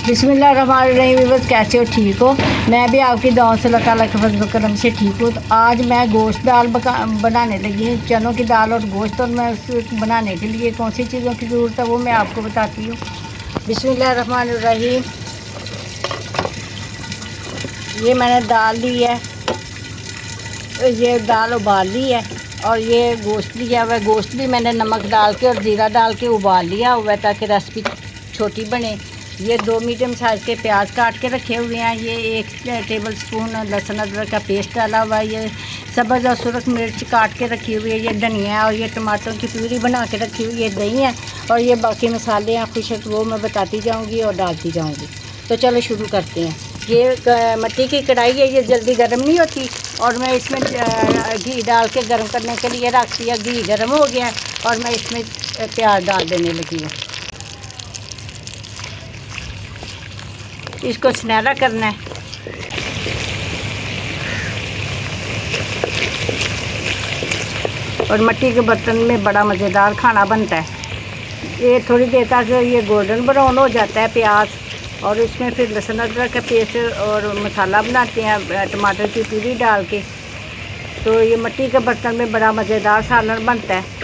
बिस्मिल्लाहिर्रहमानिर्रहीम। बस कैसे हो? ठीक हो? मैं भी आपकी दुआओं से अल्लाह ताला के फज़ल करम से ठीक हूँ। तो आज मैं गोश्त दाल बनाने लगी हूँ, चनों की दाल और गोश्त। और मैं उस बनाने के लिए कौन सी चीज़ों की ज़रूरत है वो मैं आपको बताती हूँ। बिस्मिल्लाहिर्रहमानिर्रहीम। ये मैंने दाल ली है, ये दाल उबाल ली है, और ये गोश्त लिया हुआ है। गोश्त भी मैंने नमक डाल के और ज़ीरा डाल के उबाल लिया हुआ है ताकि रेसिपी छोटी बने। ये 2 मीडियम साइज़ के प्याज काट के रखे हुए हैं। ये 1 टेबल स्पून लहसुन अदरक का पेस्ट डाला हुआ है। ये सब्ज़ और सुरख मिर्च काट के रखी हुई है। ये धनिया है, और ये टमाटर की प्यूरी बना के रखी हुई है। दही है, और ये बाकी मसाले हैं खुश वो मैं बताती जाऊँगी और डालती जाऊँगी। तो चलो शुरू करते हैं। ये मिट्टी की कढ़ाई है, ये जल्दी गर्म नहीं होती, और मैं इसमें घी डाल के गर्म करने के लिए रख दिया। घी गर्म हो गया और मैं इसमें प्याज डाल देने लगी हूँ। इसको सुनहरा करना है। और मिट्टी के बर्तन में बड़ा मज़ेदार खाना बनता है। ये थोड़ी देर तक ये गोल्डन ब्राउन हो जाता है प्याज, और इसमें फिर लहसुन अदरक का पेस्ट और मसाला बनाते हैं टमाटर की प्यूरी डाल के। तो ये मिट्टी के बर्तन में बड़ा मज़ेदार सालन बनता है।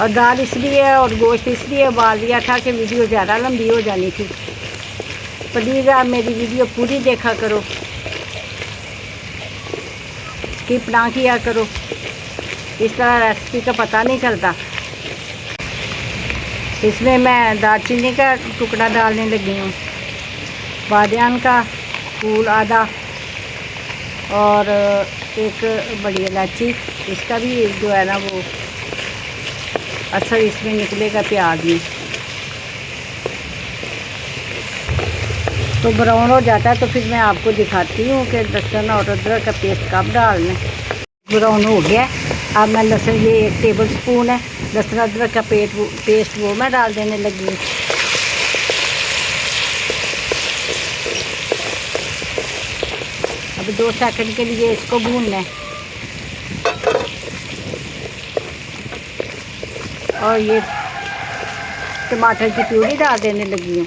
और दाल इसलिए और गोश्त इसलिए उबाल दिया था कि वीडियो ज़्यादा लंबी हो जानी थी। प्लीज़ आप मेरी वीडियो पूरी देखा करो, स्किप ना किया करो, इस तरह रेसिपी का पता नहीं चलता। इसमें मैं दालचीनी का टुकड़ा डालने लगी हूँ, बादियान का फूल आधा, और एक बड़ी इलायची। इसका भी जो है ना वो असर इसमें निकलेगा प्याज में। तो ब्राउन हो जाता है तो फिर मैं आपको दिखाती हूँ कि लहसुन और अदरक का पेस्ट कब डालना है। ब्राउन हो गया। अब मैं लहसुन, ये 1 टेबल स्पून है लहसुन अदरक का पेस्ट वो मैं डाल देने लगी हूँ। अब 2 सेकंड के लिए इसको भूनना है। और ये टमाटर की प्यूरी डाल देने लगी हूँ।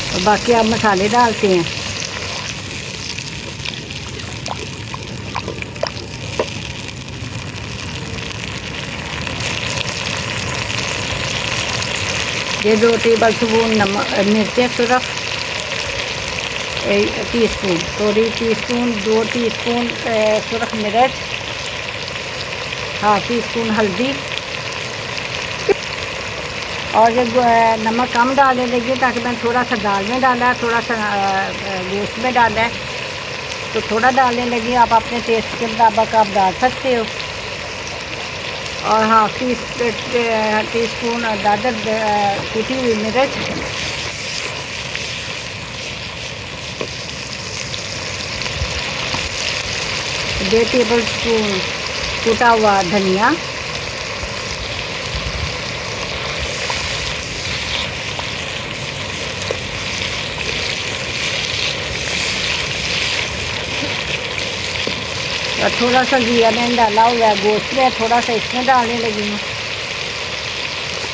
और बाकी आप मसाले डालते हैं। ये 2 टेबल स्पून मिर्चें सुरख, टीस्पून, सॉरी टीस्पून, 2 टीस्पून सुरख मिर्च, ½ टीस्पून हल्दी, और जब नमक कम डालने लगी ताकि मैं थोड़ा सा दाल में डाला है, थोड़ा सा गोश्त में डाला है, तो थोड़ा डालने लगी। आप अपने टेस्ट के मुताबिक आप डाल सकते हो। और ½ टीस्पून दादर कूटी हुई मिर्च, डेढ़ टेबल स्पून कूटा हुआ धनिया, और थोड़ा सा जीरा मैंने डाला हुआ है गोश्त में, थोड़ा सा इसमें डालने लगी हूँ।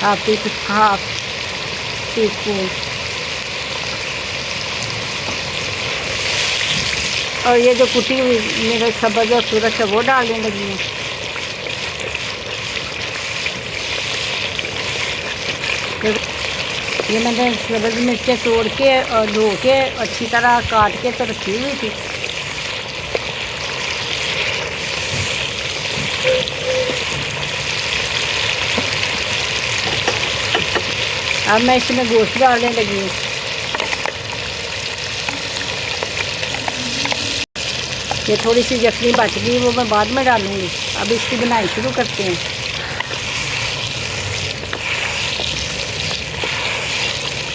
½ टीस्पून। और ये जो कुटी हुई मेरे सब्ज़ और सूरज है वो डालने लगी हूँ। ये मैंने सब्ज़ मिर्चें तोड़ के और धो के अच्छी तरह काट के तो रखी हुई थी। अब मैं इसमें गोश्त डालने लगी हूँ। ये थोड़ी सी यखनी बच गई वो मैं बाद में डालूँगी। अब इसकी बनाई शुरू करते हैं।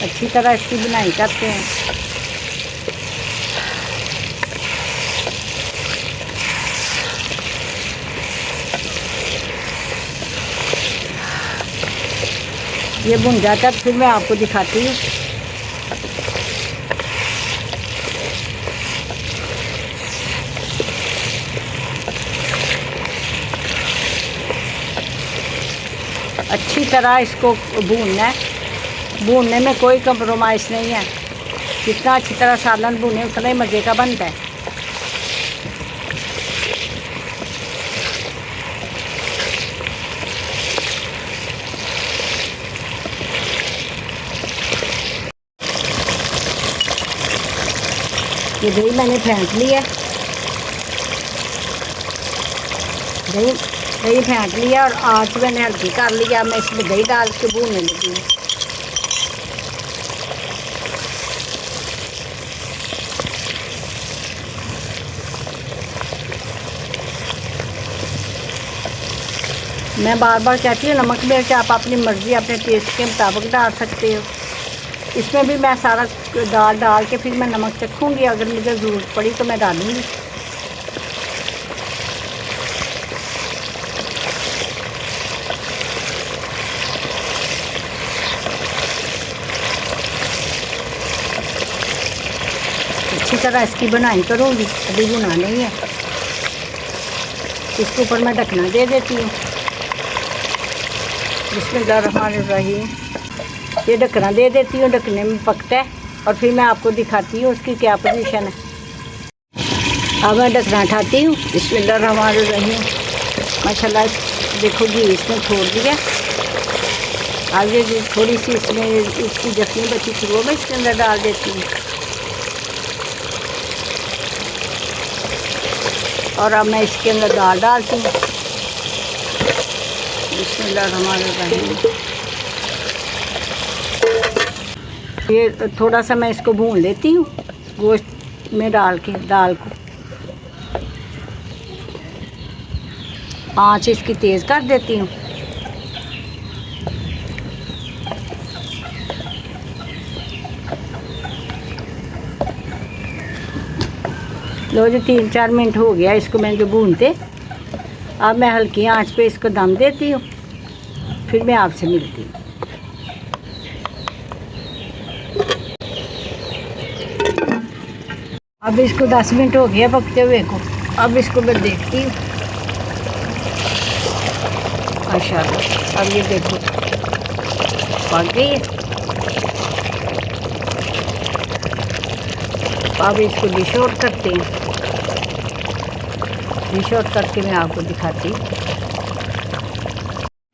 अच्छी तरह इसकी बनाई करते हैं। ये भुन जाता है फिर मैं आपको दिखाती हूँ। अच्छी तरह इसको भूनना है। भूनने में कोई कंप्रोमाइज़ नहीं है। जितना अच्छी तरह सालन भुने उतना ही मज़े का बनता है। ये दही मैंने फेंट ली है। दही फेंट लिया और आँच मैंने हल्की कर लिया। मैं इसमें दही डाल के भूनने लगी हूँ। मैं बार बार कहती हूँ नमक मिर्च आप अपनी मर्ज़ी अपने टेस्ट के मुताबिक डाल सकते हो। इसमें भी मैं सारा दाल डाल के फिर मैं नमक चखूँगी। अगर मुझे ज़रूरत पड़ी तो मैं डालूँगी। अच्छी तरह इसकी बनाई करूँगी, अभी बुना नहीं है। इसके ऊपर मैं ढकना दे देती हूँ। बिस्मिल्लाहिर्रहमानिर्रहीम। ये ढकना दे देती हूँ, ढकने में पकता है और फिर मैं आपको दिखाती हूँ उसकी क्या पोजीशन है। अब मैं ढकना उठाती हूँ। बिस्मिल्लाहिर्रहमानिर्रहीम। माशाल्लाह देखो घी इसमें छोड़ दिया। अब ये थोड़ी सी इसमें इसकी जखनी बची थी वो मैं इसके अंदर डाल देती हूँ। और अब मैं इसके अंदर दाल डालती हूँ। बिस्मिल्लाहिर्रहमानिर्रहीम। ये थोड़ा सा मैं इसको भून लेती हूँ गोश्त में डाल के दाल को। आँच इसकी तेज़ कर देती हूँ। लो जी 3-4 मिनट हो गया इसको मैंने जो भूनते। अब मैं हल्की आंच पे इसको दम देती हूँ, फिर मैं आपसे मिलती हूँ। अब इसको 10 मिनट हो गया पकते हुए को। अब इसको मैं देखती हूँ। माशाल्लाह अब ये देखो पक गई है। अब इसको डिश आउट करते हैं। डिश आउट करके मैं आपको दिखाती हूँ।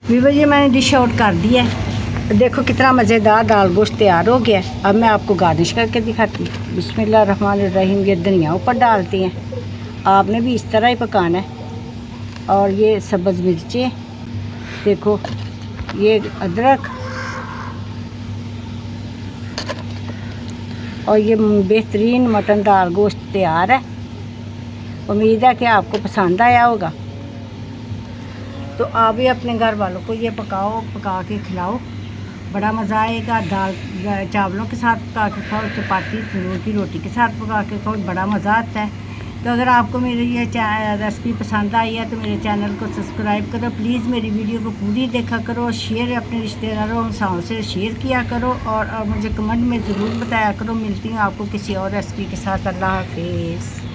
वीवर ये मैंने डिश आउट कर दिया है। देखो कितना मज़ेदार दाल गोश्त तैयार हो गया है। अब मैं आपको गार्निश करके दिखाती हूँ। बिस्मिल्लाहिर्रहमानिर्रहीम। ये धनिया ऊपर डालती हैं। आपने भी इस तरह ही पकाना है। और ये सब्ज़ मिर्चें देखो, ये अदरक और ये बेहतरीन मटन दाल गोश्त तैयार है। उम्मीद है कि आपको पसंद आया होगा। तो आप भी अपने घर वालों को ये पका के खिलाओ, बड़ा मज़ा आएगा। दाल चावलों के साथ पका के खाओ, चपाती तंदूर की रोटी के साथ पका के खाओ, बड़ा मज़ा आता है। तो अगर आपको मेरी ये रेसिपी पसंद आई है तो मेरे चैनल को सब्सक्राइब करो प्लीज़। मेरी वीडियो को पूरी देखा करो, शेयर अपने रिश्तेदारों और से शेयर किया करो और मुझे कमेंट में ज़रूर बताया करो। मिलती हूँ आपको किसी और रेसिपी के साथ। अल्लाह हाफिज़।